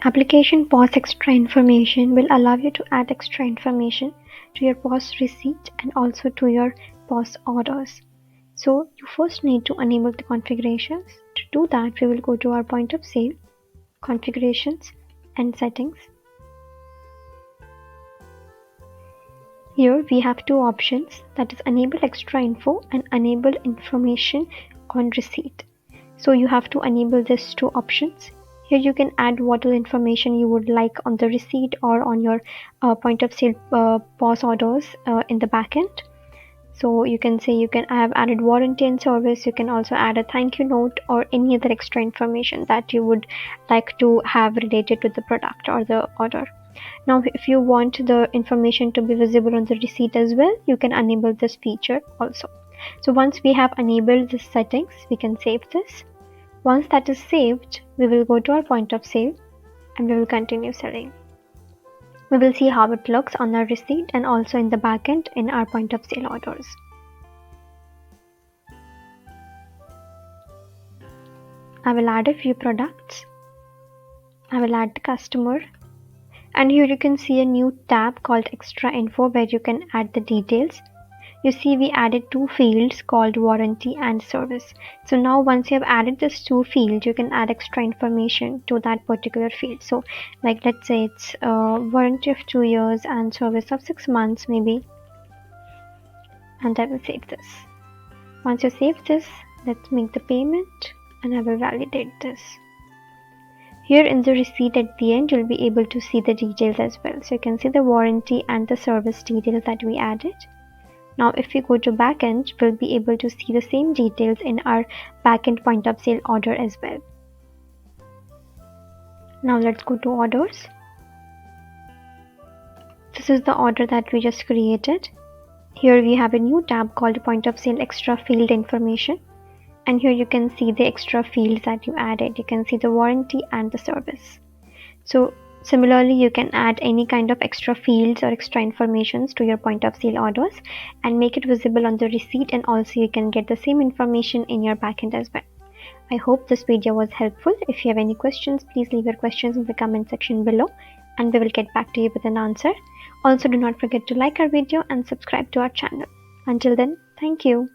Application POS extra information will allow you to add extra information to your POS receipt and also to your POS orders. So you first need to enable the configurations. To do that, we will go to our point of sale, configurations and settings. Here we have two options, that is enable extra info and enable information on receipt. So you have to enable these two options. Here you can add whatever information you would like on the receipt or on your point of sale POS orders in the backend. So you can say I have added warranty and service. You can also add a thank you note or any other extra information that you would like to have related to the product or the order. Now if you want the information to be visible on the receipt as well, you can enable this feature also. So once we have enabled the settings, we can save this. Once that is saved, we will go to our point of sale and we will continue selling. We will see how it looks on our receipt and also in the backend in our point of sale orders. I will add a few products. I will add the customer. And here you can see a new tab called Extra Info where you can add the details. You see we added two fields called warranty and service. So now once you have added these two fields, you can add extra information to that particular field. So like let's say it's warranty of 2 years and service of 6 months maybe. And I will save this. Once you save this, let's make the payment and I will validate this. Here in the receipt at the end, you'll be able to see the details as well. So you can see the warranty and the service details that we added. Now if we go to backend, we'll be able to see the same details in our backend point of sale order as well. Now let's go to orders. This is the order that we just created. Here we have a new tab called point of sale extra field information. And here you can see the extra fields that you added. You can see the warranty and the service. So similarly, you can add any kind of extra fields or extra informations to your point of sale orders and make it visible on the receipt, and also you can get the same information in your backend as well. I hope this video was helpful. If you have any questions, please leave your questions in the comment section below and we will get back to you with an answer. Also, do not forget to like our video and subscribe to our channel. Until then, thank you.